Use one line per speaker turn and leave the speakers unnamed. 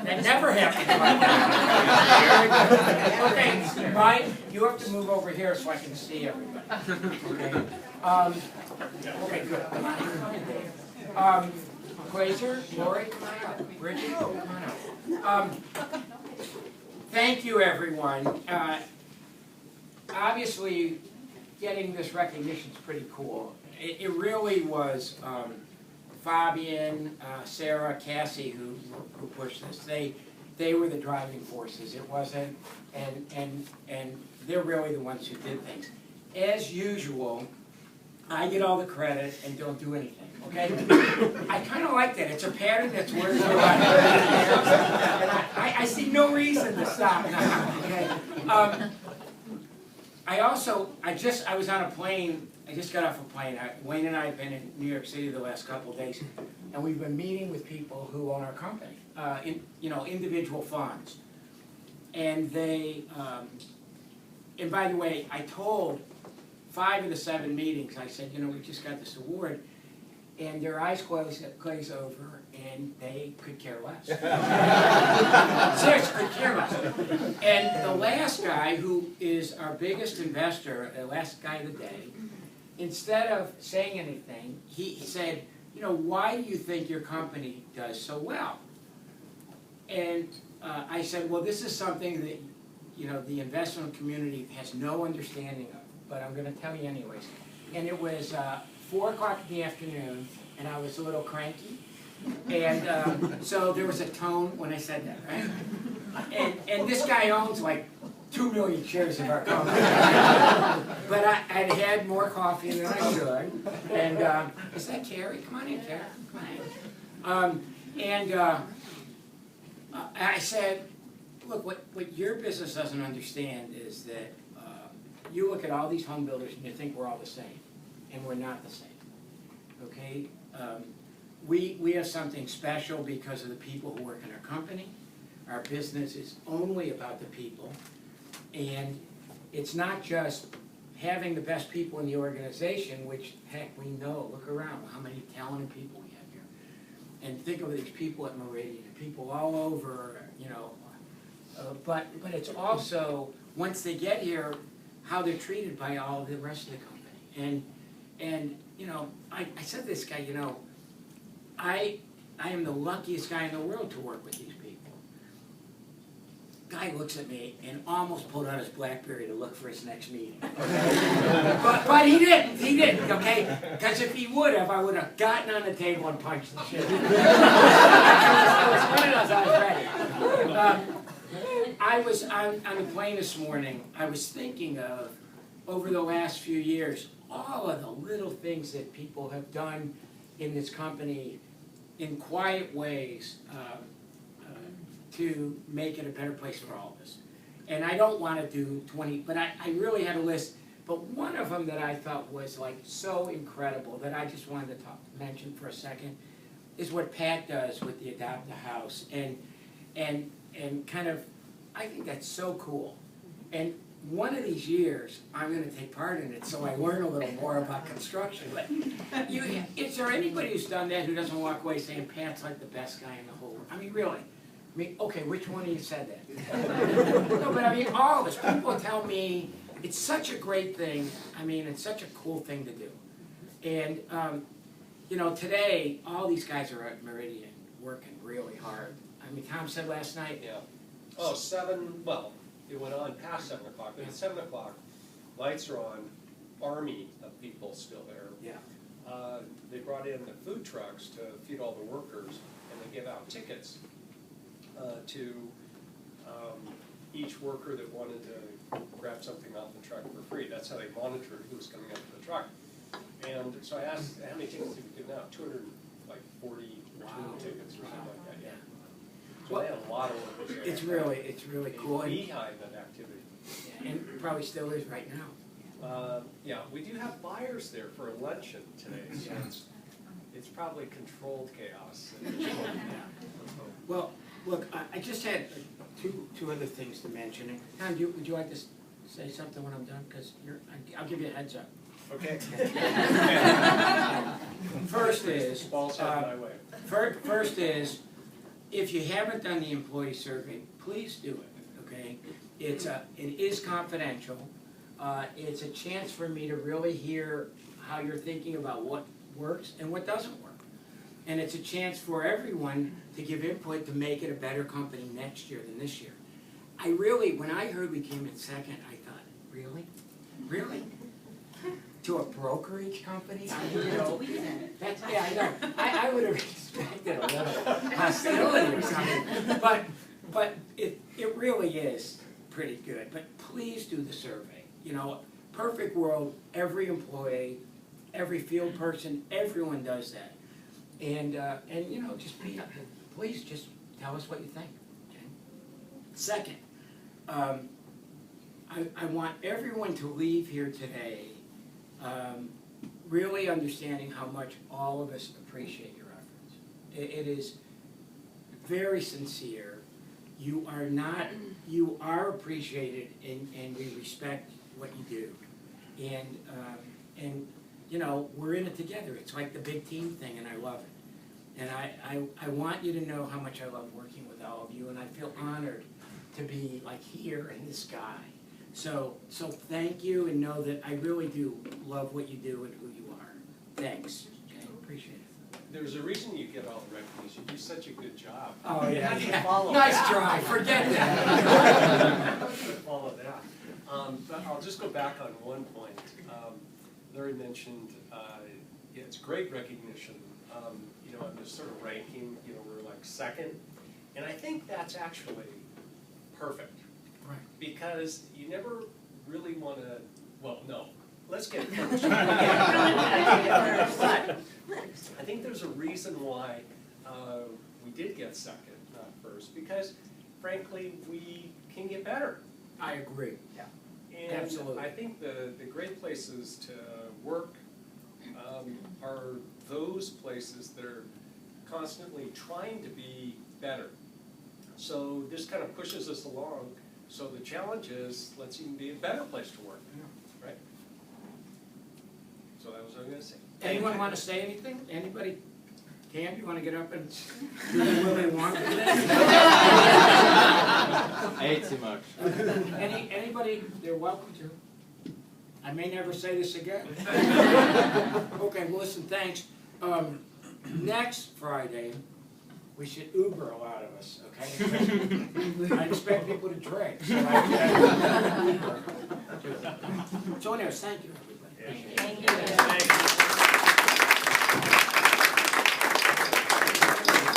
That never happens like that. Okay, Ryan, you have to move over here so I can see everybody. Okay. Okay, good. Come on in, Dave. Glazer, Lori, come on up. Bridget, come on up. Thank you, everyone. Obviously, getting this recognition is pretty cool. It really was Fabienne, Sarah, Cassie who pushed this. They were the driving forces. It wasn't, and they're really the ones who did things. As usual, I get all the credit and don't do anything. Okay, I kind of like that. It's a pattern that's worked for about 30 years, and I see no reason to stop now. Okay. I was on a plane. I just got off a plane. Wayne and I have been in New York City the last couple of days, and we've been meeting with people who own our company, individual funds, and they. And by the way, I told 5 of the 7 meetings. I said, we just got this award, and their eyes glaze over, and they could care less. Seriously, could care less. And the last guy, who is our biggest investor, the last guy of the day, instead of saying anything, he said, why do you think your company does so well? And I said, well, this is something that, the investment community has no understanding of, but I'm going to tell you anyways. And it was 4 o'clock in the afternoon, and I was a little cranky. And so there was a tone when I said that, right? And this guy owns like 2 million shares of our company. But I'd had more coffee than I should. And is that Carrie? Come on in, Carrie. Come on in. I said, look, what your business doesn't understand is that you look at all these home builders and you think we're all the same. And we're not the same. Okay? We have something special because of the people who work in our company. Our business is only about the people. And it's not just having the best people in the organization, which, heck, we know. Look around, how many talented people we have here. And think of these people at Meridian, people all over, but it's also, once they get here, how they're treated by all the rest of the company. And I said to this guy, I am the luckiest guy in the world to work with these people. Guy looks at me and almost pulled out his BlackBerry to look for his next meeting. Okay? but he didn't, okay? Because if he would have, I would have gotten on the table and punched the shit. I was on the plane this morning. I was thinking of, over the last few years, all of the little things that people have done in this company in quiet ways to make it a better place for all of us. And I don't want to do 20, but I really had a list. But one of them that I thought was like so incredible that I just wanted to mention for a second is what Pat does with the Adopt a House. And kind of, I think that's so cool. And one of these years, I'm going to take part in it so I learn a little more about construction. But is there anybody who's done that who doesn't walk away saying Pat's like the best guy in the whole world? I mean, really. Okay, which one of you said that? No, but I mean, all of us. People tell me it's such a great thing. I mean, it's such a cool thing to do. And, today, all these guys are at Meridian working really hard. I mean, Tom said last night.
Yeah. Oh, 7, well, it went on past 7 o'clock, but at 7 o'clock, lights are on, army of people still there.
Yeah.
They brought in the food trucks to feed all the workers, and they give out tickets to each worker that wanted to grab something off the truck for free. That's how they monitored who was coming up to the truck. And so I asked, how many tickets did we give out? 242 tickets or something like that, yeah. So they had a lot of workers there.
It's really cool.
Behind that activity.
Yeah, and probably still is right now.
Yeah, we do have buyers there for a luncheon today, so it's probably controlled chaos.
Well, look, I just had two other things to mention. Tom, would you like to say something when I'm done? Because I'll give you a heads up.
Okay.
First is
balls headed my way.
First is if you haven't done the employee survey, please do it, okay? It is confidential. It's a chance for me to really hear how you're thinking about what works and what doesn't work. And it's a chance for everyone to give input to make it a better company next year than this year. I really, when I heard we came in second, I thought, really? Really? To a brokerage company? I mean, you know, that's, yeah, I know. I would have expected a little hostility or something. But it really is pretty good. But please do the survey. You know, perfect world, every employee, every field person, everyone does that. And you know, please just tell us what you think. Okay? Second, I want everyone to leave here today really understanding how much all of us appreciate your efforts. It is very sincere. You are appreciated, and we respect what you do. And you know, we're in it together. It's like the big team thing, and I love it. And I want you to know how much I love working with all of you, and I feel honored to be like here in the sky. So thank you, and know that I really do love what you do and who you are. Thanks. Okay, appreciate it.
There's a reason you get all the recognition. You do such a good job.
Oh yeah,
Follow
nice
that.
try. Forget that.
Follow that. But I'll just go back on one point. Larry mentioned it's great recognition. You know, in this sort of ranking, you know, we're like second, and I think that's actually perfect.
Right.
Because you never really want to. Well, no. Let's get it first. But I think there's a reason why we did get second, not first, because frankly we can get better.
I agree.
Yeah. And
absolutely.
I think the great places to work are those places that are constantly trying to be better. So this kind of pushes us along. So the challenge is, let's even be a better place to work, right? So that was what I was going to say.
Anyone want to say anything? Anybody? Cam, you want to get up and do the Willy Wonka thing?
I ate too much.
Anybody? They're welcome to. I may never say this again. Okay, well listen, thanks. Next Friday, we should Uber a lot of us, okay? I expect people to drink, so I Uber. So anyways, thank you, everybody.
Yeah.
Thank you.